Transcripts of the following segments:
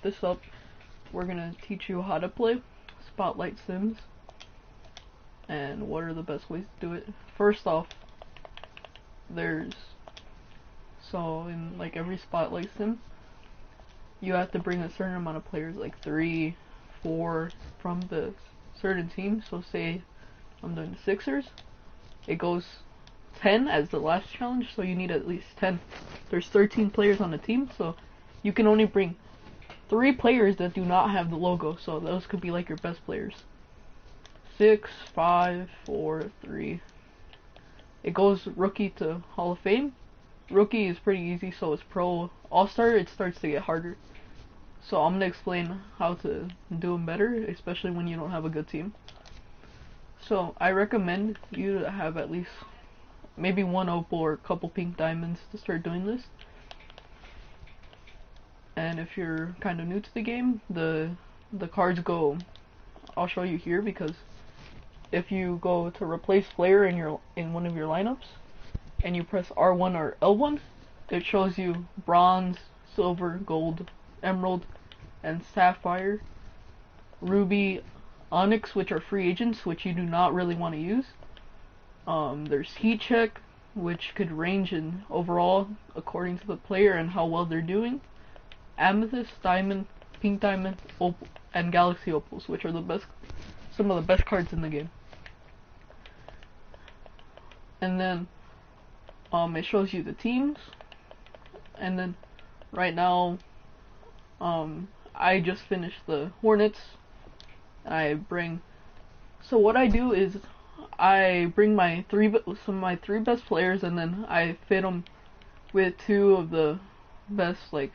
this up, we're gonna teach you how to play Spotlight Sims and what are the best ways to do it. First off, in like every Spotlight Sim, you have to bring a certain amount of players, like 3, 4 from the certain team. So say I'm doing the Sixers, it goes 10 as the last challenge, so you need at least 10. There's 13 players on the team, so you can only bring 3 players that do not have the logo, so those could be like your best players. 6, 5, 4, 3. It goes rookie to Hall of Fame. Rookie is pretty easy, so it's pro. All-star, it starts to get harder. So I'm gonna explain how to do them better, especially when you don't have a good team. So I recommend you to have at least maybe 1 opal or a couple pink diamonds to start doing this. And if you're kind of new to the game, the cards go, I'll show you here, because if you go to replace player in one of your lineups and you press R1 or L1, it shows you bronze, silver, gold, emerald, and sapphire, ruby, onyx, which are free agents, which you do not really want to use. There's heat check, which could range in overall according to the player and how well they're doing. Amethyst, diamond, pink diamond, opal, and galaxy opals, which are some of the best cards in the game. And then it shows you the teams, and then right now I just finished the Hornets. So what I do is I bring some of my 3 best players, and then I fit them with 2 of the best like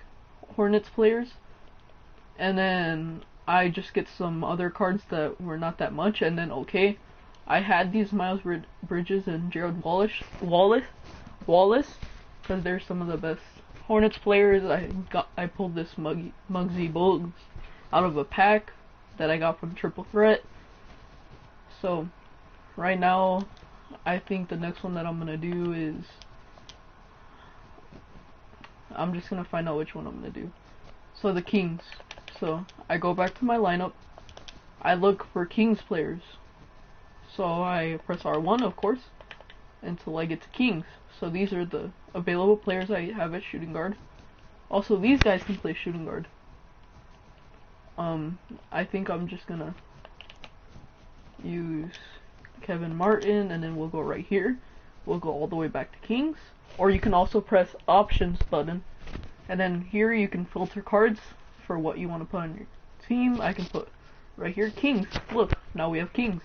Hornets players, and then I just get some other cards that were not that much. And then okay, I had these Miles Bridges and Jared Wallace, because they're some of the best Hornets players. I pulled this Muggsy Bogues out of a pack that I got from Triple Threat. So right now, I think the next one that I'm gonna do is, I'm just gonna find out which one I'm gonna do. So the Kings. So I go back to my lineup, I look for Kings players. So I press R1, of course, until I get to Kings. So these are the available players I have at shooting guard. Also, these guys can play shooting guard. I think I'm just gonna use Kevin Martin, and then we'll go right here. We'll go all the way back to Kings. Or you can also press Options button, and then here you can filter cards for what you want to put on your team. I can put right here Kings. Look, now we have Kings.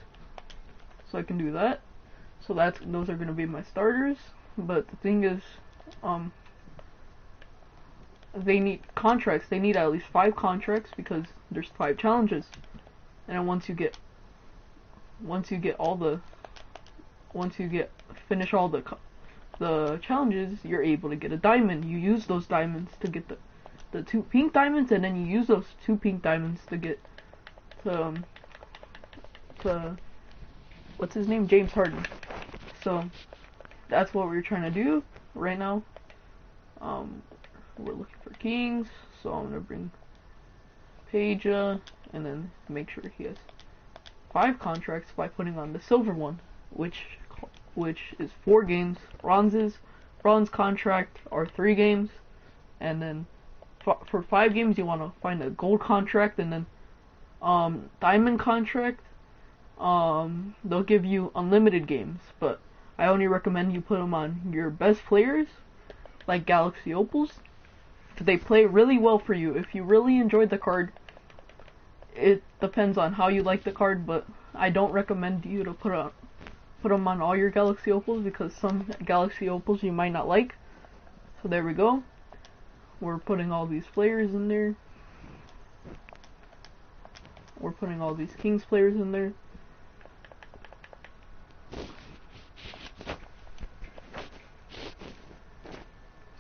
So I can do that. So those are going to be my starters. But the thing is, they need contracts. They need at least 5 contracts because there's 5 challenges. And once you finish all the challenges, you're able to get a diamond. You use those diamonds to get the 2 pink diamonds, and then you use those 2 pink diamonds to get to what's his name? James Harden. So that's what we're trying to do right now. We're looking for Kings, so I'm gonna bring Peja, and then make sure he has 5 contracts by putting on the silver one, which is 4 games. Bronze contract are 3 games, and then for 5 games you want to find a gold contract, and then diamond contract. They'll give you unlimited games, but I only recommend you put them on your best players, like Galaxy Opals. They play really well for you. If you really enjoyed the card, it depends on how you like the card, but I don't recommend you to put them on all your Galaxy Opals, because some Galaxy Opals you might not like. So there we go. We're putting all these players in there. We're putting all these Kings players in there.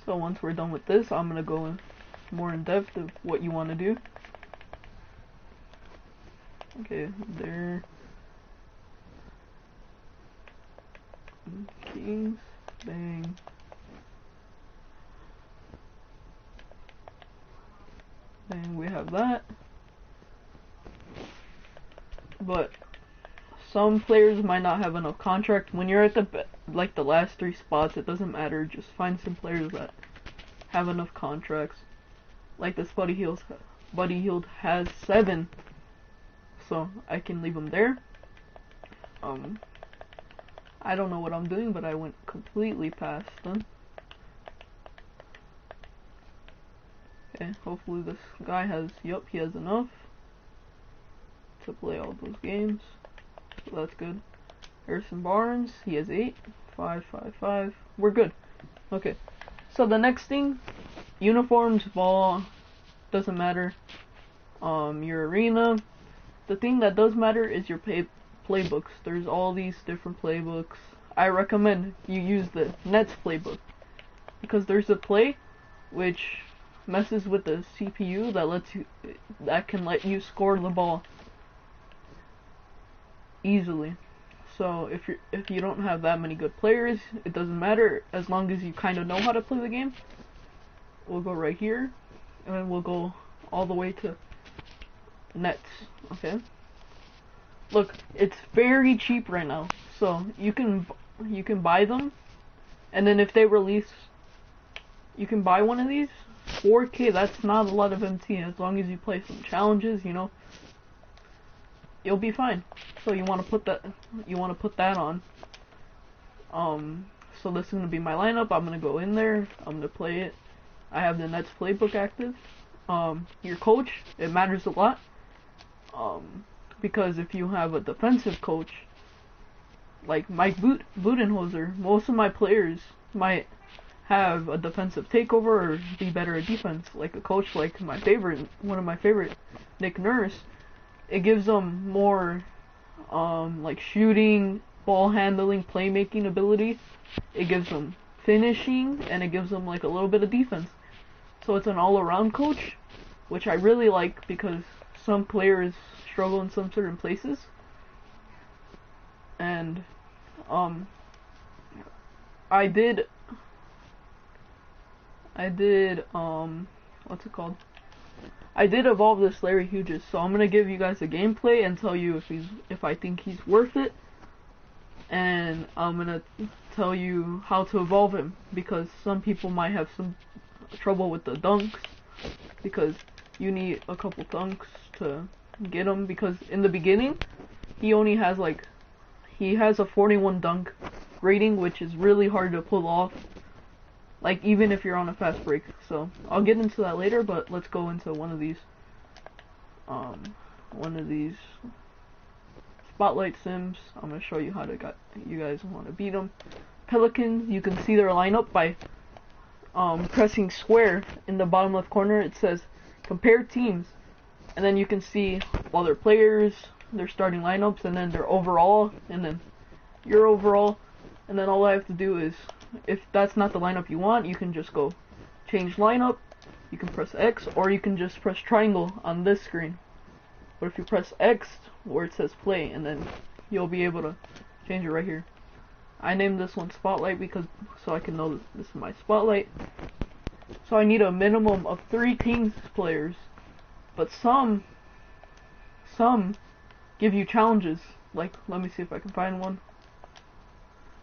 So once we're done with this, I'm gonna go more in depth of what you want to do. Okay, there. Kings, bang. And we have that. But some players might not have enough contract. When you're at the last 3 spots, it doesn't matter. Just find some players that have enough contracts. Like this Buddy Hield has 7, so I can leave him there. I don't know what I'm doing, but I went completely past them. Okay, hopefully this guy has, yup, he has enough to play all those games. So that's good. Harrison Barnes, he has 8. 5, 5, 5. We're good. Okay. So the next thing, uniforms, ball, doesn't matter. Your arena. The thing that does matter is your playbooks. There's all these different playbooks. I recommend you use the Nets playbook because there's a play which messes with the CPU that can let you score the ball easily. So if you don't have that many good players, it doesn't matter as long as you kind of know how to play the game. We'll go right here, and then we'll go all the way to Nets. Okay. Look, it's very cheap right now, so you can buy them, and then if they release, you can buy one of these. 4K, that's not a lot of MT. As long as you play some challenges, you know, you'll be fine. So you want to put that on. So this is gonna be my lineup. I'm gonna go in there. I'm gonna play it. I have the Nets playbook active. Your coach, it matters a lot. Because if you have a defensive coach, like Mike Budenholzer, most of my players might have a defensive takeover or be better at defense. Like a coach like one of my favorite, Nick Nurse, it gives them more like shooting, ball handling, playmaking ability. It gives them finishing, and it gives them like a little bit of defense. So it's an all-around coach, which I really like because some players struggle in some certain places. And I did what's it called? I did evolve this Larry Hughes, so I'm gonna give you guys a gameplay and tell you if I think he's worth it, and I'm gonna tell you how to evolve him because some people might have some trouble with the dunks because you need a couple dunks to get him, because in the beginning he only has he has a 41 dunk rating, which is really hard to pull off, like even if you're on a fast break. So I'll get into that later, but let's go into one of these spotlight sims. I'm gonna show you how to you guys want to beat them. Pelicans, you can see their lineup by pressing square in the bottom left corner. It says compare teams, and then you can see all their players, their starting lineups, and then their overall, and then your overall. And then all I have to do is, if that's not the lineup you want, you can just go change lineup. You can press X, or you can just press triangle on this screen. But if you press X where it says play, and then you'll be able to change it right here. I named this one Spotlight because so I can know this is my Spotlight. So I need a minimum of 3 teams players, but some give you challenges. Like, let me see if I can find one.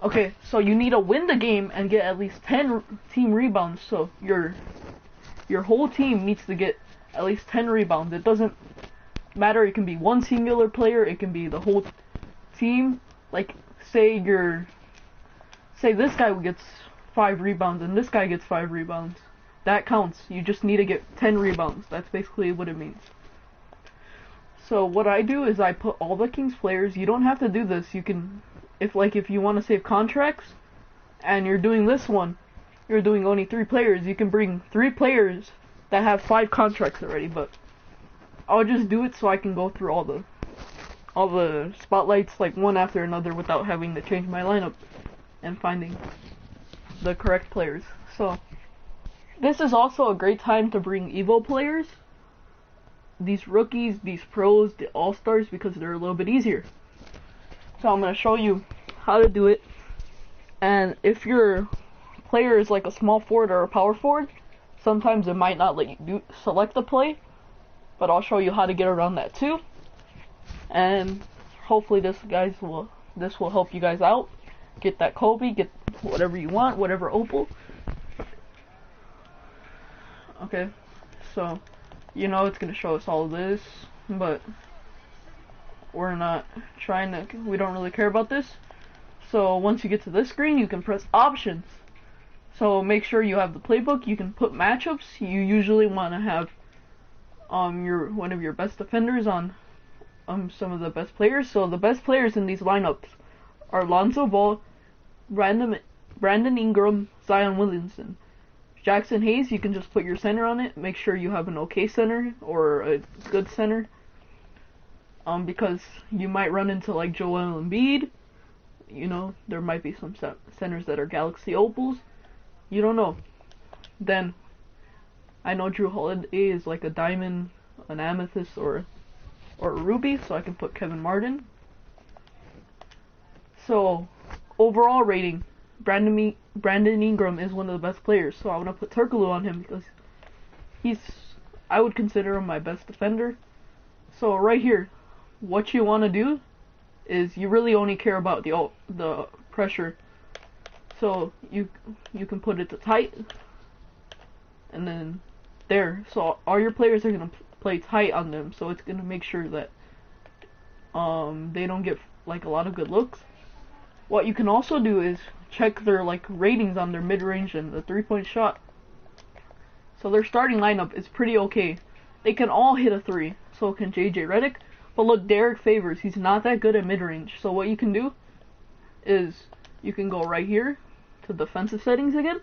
Okay, so you need to win the game and get at least 10 team rebounds. So your whole team needs to get at least 10 rebounds. It doesn't matter. It can be one singular player. It can be the whole team. Like, say this guy gets 5 rebounds and this guy gets 5 rebounds. That counts. You just need to get 10 rebounds. That's basically what it means. So what I do is I put all the Kings players. You don't have to do this. You can, if you want to save contracts and you're doing this one, you're doing only 3 players, you can bring 3 players that have 5 contracts already. But I'll just do it so I can go through all the spotlights like one after another without having to change my lineup and finding the correct players. So this is also a great time to bring Evo players, these rookies, these pros, the all-stars, because they're a little bit easier. So I'm going to show you how to do it. And if your player is like a small forward or a power forward, sometimes it might not let you select the play. but I'll show you how to get around that too. And hopefully this will help you guys out. Get that Kobe, get whatever you want, whatever opal. Okay, so you know it's gonna show us all of this, but we're not trying to, we don't really care about this. So once you get to this screen, you can press options. So make sure you have the playbook. You can put matchups. You usually want to have one of your best defenders on some of the best players. So the best players in these lineups are Lonzo Ball, Brandon Ingram, Zion Williamson. Jackson Hayes, you can just put your center on it. Make sure you have an okay center or a good center. Because you might run into like Joel Embiid. You know, there might be some centers that are Galaxy Opals. You don't know. Then, I know Drew Holiday is like a diamond, an amethyst, or a ruby, so I can put Kevin Martin. So, overall rating, Brandon Ingram is one of the best players, so I want to put Turkoglu on him because I would consider him my best defender. So right here, what you want to do is you really only care about the pressure. So you can put it to tight, and then there. So all your players are gonna play tight on them. So it's gonna make sure that they don't get like a lot of good looks. What you can also do is check their like ratings on their mid-range and the 3-point shot. So their starting lineup is pretty okay. They can all hit a 3. So can JJ Redick. But look, Derek Favors, he's not that good at mid-range. So what you can do is you can go right here to defensive settings again.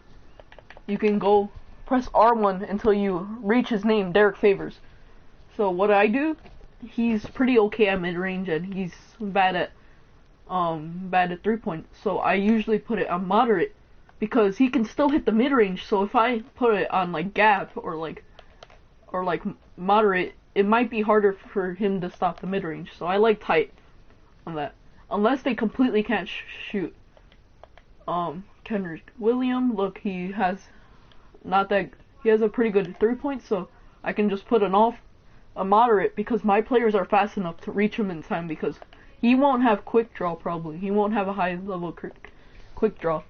You can go press R1 until you reach his name, Derek Favors. So what I do, he's pretty okay at mid-range and he's bad at 3-point. So I usually put it on moderate because he can still hit the mid-range. So if I put it on like gap or like moderate, it might be harder for him to stop the mid-range. So I like tight on that. Unless they completely can't shoot. Kenrich Williams, look, he has a pretty good 3-point, so I can just put a moderate because my players are fast enough to reach him in time because he won't have quick draw probably. He won't have a high level quick draw.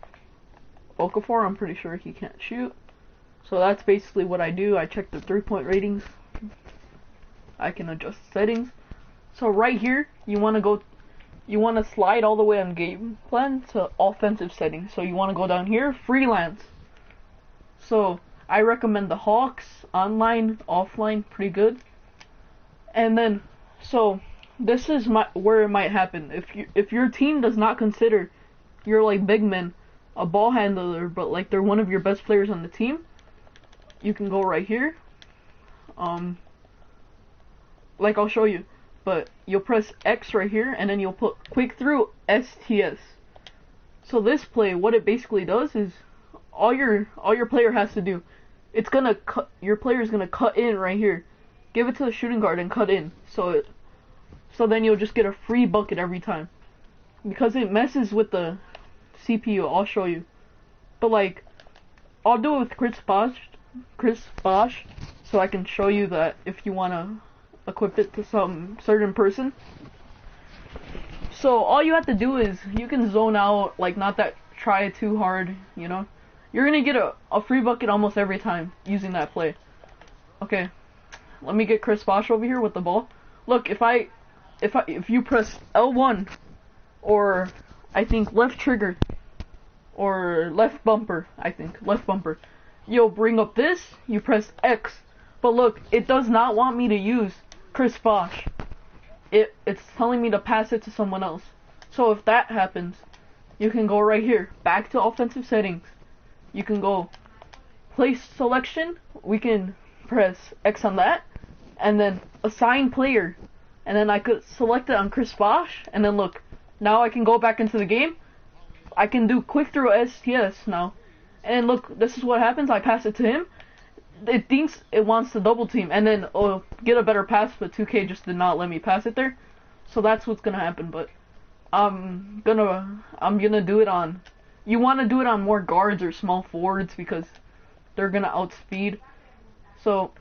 Okafor, I'm pretty sure he can't shoot. So that's basically what I do. I check the 3-point ratings. I can adjust settings. So right here, you want to slide all the way on game plan to offensive settings. So you want to go down here, freelance. So I recommend the Hawks, online, offline, pretty good. And then, so this is where it might happen. If your team does not consider your like big men a ball handler, but like they're one of your best players on the team, you can go right here. Like I'll show you, but you'll press X right here, and then you'll put quick through STS. So this play, what it basically does is all your player has to do, it's gonna cut. Your player is gonna cut in right here, give it to the shooting guard and cut in. So then you'll just get a free bucket every time because it messes with the CPU. I'll show you, but like I'll do it with Chris Bosh, so I can show you that if you wanna equip it to some certain person. So all you have to do is you can zone out, like not that try it too hard, you know. You're gonna get a free bucket almost every time using that play. Okay, let me get Chris Bosh over here with the ball. Look, if you press L1 or I think left trigger or left bumper, you'll bring up this. You press X, but look, it does not want me to use Chris Bosh. It's telling me to pass it to someone else. So if that happens, you can go right here, back to offensive settings. You can go place selection. We can press X on that, and then assign player, and then I could select it on Chris Bosh, and then look, now I can go back into the game. I can do quick through STS now, and look, this is what happens. I pass it to him. It thinks it wants to double team, and then get a better pass, but 2K just did not let me pass it there. So that's what's gonna happen. But I'm gonna do it on. You want to do it on more guards or small forwards because they're gonna outspeed. So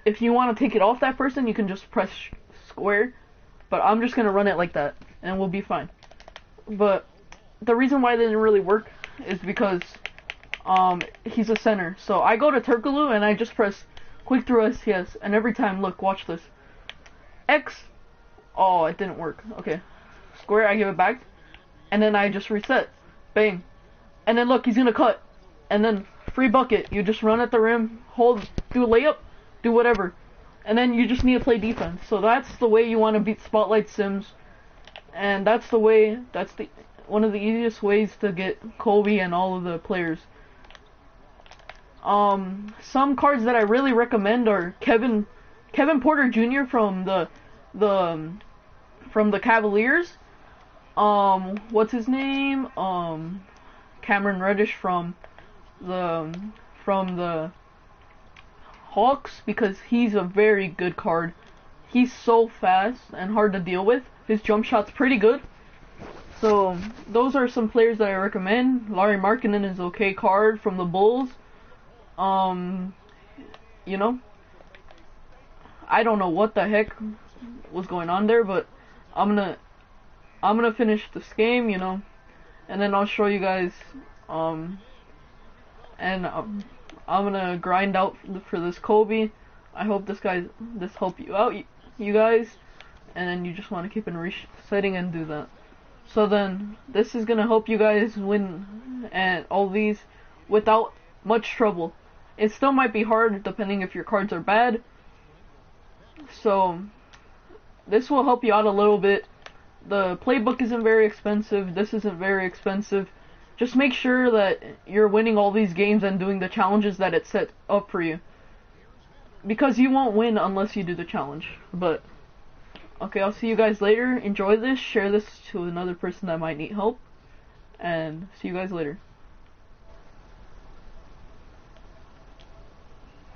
if you want to take it off that person, you can just press square. But I'm just gonna run it like that, and we'll be fine. But the reason why it didn't really work is because he's a center. So I go to Turkaloo and I just press quick through STS, and every time, look, watch this. X. Oh, it didn't work. Okay. Square, I give it back, and then I just reset. Bang. And then look, he's gonna cut, and then free bucket. You just run at the rim, hold, do a layup, do whatever, and then you just need to play defense. So that's the way you want to beat Spotlight Sims, and that's the one of the easiest ways to get Kobe and all of the players. Some cards that I really recommend are Kevin Porter Jr. from the Cavaliers. What's his name? Cameron Reddish from the Hawks, because he's a very good card. He's so fast and hard to deal with. His jump shot's pretty good. So those are some players that I recommend. Larry Markkinen is an okay card from the Bulls. You know, I don't know what the heck was going on there, but I'm gonna finish this game, you know, and then I'll show you guys, and I'm gonna grind out for this Kobe. I hope this help you out, you guys, and then you just want to keep on resetting and do that. So then this is gonna help you guys win and all these without much trouble. It still might be hard depending if your cards are bad. So this will help you out a little bit. The playbook isn't very expensive. This isn't very expensive. Just make sure that you're winning all these games and doing the challenges that it set up for you. Because you won't win unless you do the challenge. But okay, I'll see you guys later. Enjoy this. Share this to another person that might need help. And see you guys later.